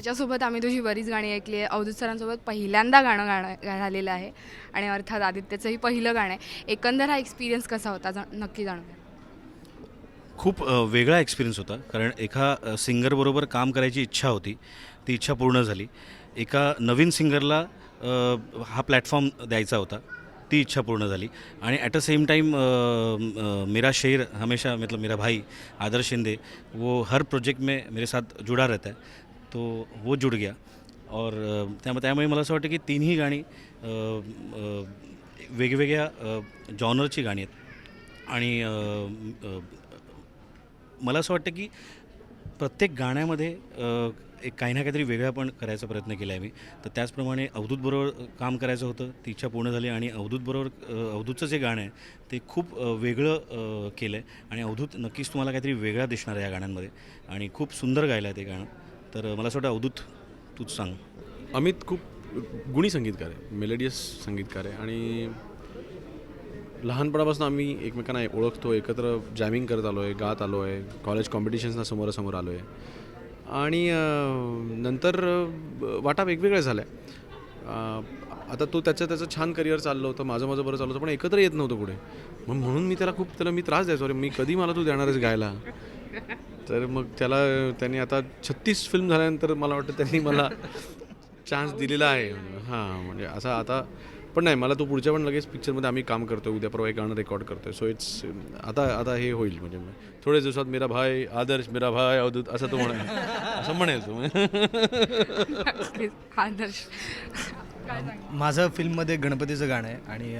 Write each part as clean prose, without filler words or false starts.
त्याच्यासोबत आम्ही तुझी बरीच गाणी ऐकली आहे. अवधूत सरांसोबत पहिल्यांदा गाणं झालेलं आहे आणि अर्थात आदित्यचंही पहिलं गाणं आहे. एकंदर हा एक्सपिरियन्स कसा होता नक्की जाणून घ्या. खूप वेगळा एक्सपिरियन्स होता कारण एका सिंगरबरोबर काम करायची इच्छा होती. ती इच्छा पूर्ण झाली. एका नवीन सिंगरला हा प्लॅटफॉर्म द्यायचा होता. ती इच्छा पूर्ण झाली आणि ॲट अ सेम टाइम मेरा शेर हमेशा मतलब मेरा भाई आदर्श शिंदे वो हर प्रोजेक्ट में मेरे साथ जुड़ा रहता है, तो वो जुड़ गया और त्यामुळे मला असं वाटतं की तिन्ही गाणी वेगवेगळ्या जॉनरची गाणी आहेत आणि मला असं वाटतं की प्रत्येक गाण्यामध्ये एक काही ना काहीतरी वेगळा पण करायचा प्रयत्न केला आहे मी. तर त्याचप्रमाणे अवधूतबरोबर काम करायचं होतं, ती इच्छा पूर्ण झाली आणि अवधूतचं जे गाणं आहे ते खूप वेगळं केलं आहे आणि अवधूत नक्कीच तुम्हाला काहीतरी वेगळा दिसणार आहे या गाण्यांमध्ये आणि खूप सुंदर गायलं आहे ते गाणं. तर मला असं वाटतं अवधूत तूच सांग. अमित खूप गुणी संगीतकार आहे, मेलोडियस संगीतकार आहे आणि लहानपणापासून आम्ही एकमेकांना ओळखतो, एकत्र जॅमिंग करत आलो आहे, गात आलो आहे, कॉलेज कॉम्पिटिशन्सना समोरासमोर आलो आहे आणि नंतर वाटा वेगवेगळ्या झाल्या. आता तो त्याचं छान करिअर चाललं होतं, माझं बरं चाललं होतं, पण एकत्र येत नव्हतं पुढे. म्हणून मी त्याला मी त्रास द्यायचो, अरे मी कधी मला तू देणार आहेस गायला. तर मग त्यांनी आता 36 फिल्म झाल्यानंतर मला वाटतं त्यांनी मला चान्स दिलेला आहे. हां, म्हणजे असं आता पण नाही, मला तो पुढच्या पण लगेच पिक्चरमध्ये आम्ही काम करतो, उद्या परवा एक गाणं रेकॉर्ड करतो आहे. सो इट्स आता हे होईल म्हणजे थोड्याच दिवसात मेरा भाई आदर्श, मेरा भाई अवधूत असं तो असं म्हणेल तो. आदर्श माझं फिल्ममध्ये गणपतीचं गाणं आहे आणि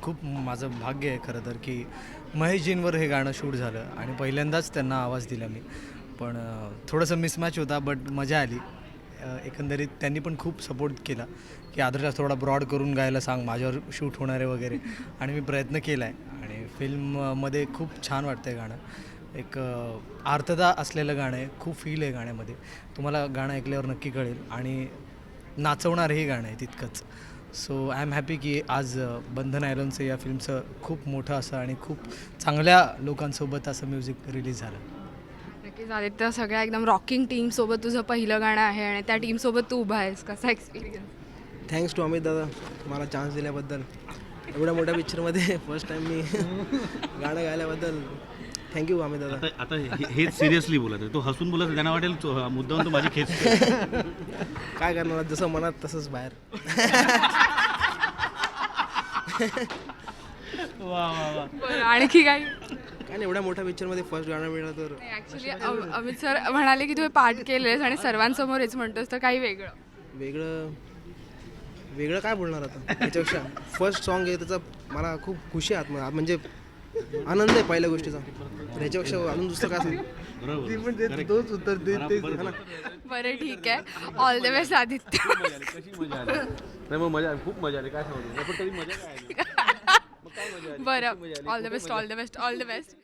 खूप माझं भाग्य आहे खरं तर की महेशजींवर हे गाणं शूट झालं आणि पहिल्यांदाच त्यांना आवाज दिला मी. पण थोडंसं मिसमॅच होता बट मजा आली. एकंदरीत त्यांनी पण खूप सपोर्ट केला की आदर्शला थोडा ब्रॉड करून गायला सांग, माझ्यावर शूट होणार आहे वगैरे आणि मी प्रयत्न केला आहे आणि फिल्ममध्ये खूप छान वाटतं आहे गाणं. एक आर्थता असलेलं गाणं आहे, खूप फील आहे गाण्यामध्ये. तुम्हाला गाणं ऐकल्यावर नक्की कळेल आणि नाचवणारंही गाणं आहे तितकंच. सो आय एम हॅपी की आज बंधन आयलॉनचं या फिल्मचं खूप मोठं असं आणि खूप चांगल्या लोकांसोबत असं म्युझिक रिलीज झालं. नक्कीच आदित्य, सगळ्या एकदम रॉकिंग टीमसोबत तुझं पहिलं गाणं आहे आणि त्या टीमसोबत तू उभा आहेस. कसा एक्सपिरियन्स? थँक्स टू अमित दादा मला चान्स दिल्याबद्दल. एवढ्या मोठ्या पिक्चरमध्ये फर्स्ट टाईम मी गाणं गायल्याबद्दल थँक्यू अमित दादा. आता हेच सिरियसली बोलत आहे, तो हसून बोलत त्यांना वाटेल मुद्दाम तो माझी खेच. काय करणार, जसं मनात तसंच बाहेर. बरं, आणखी काही? काय नाही, एवढ्या मोठ्या पिक्चरमध्ये फर्स्ट गाणं मिळालं तर ॲक्च्युली अमित सर म्हणाले की तू हे पाठ केलेस आणि सर्वांसमोर हेच म्हणतोस, तर काही वेगळं वेगळं काय बोलणार आता त्याच्यापेक्षा. फर्स्ट सॉन्ग आहे त्याचा, मला खूप खुशी आहे आत्मा, म्हणजे आनंद आहे पहिल्या गोष्टीचा. ह्याच्यापेक्षा अजून दुसरं काय असेल तोच उत्तर देत. बरं ठीक आहे. All the best Aditya. कशी मजा आली नाही, मग मजा खूप मजा आली. काय सांगतो पण तरी मजा काय आली. बरं, ऑल द बेस्ट.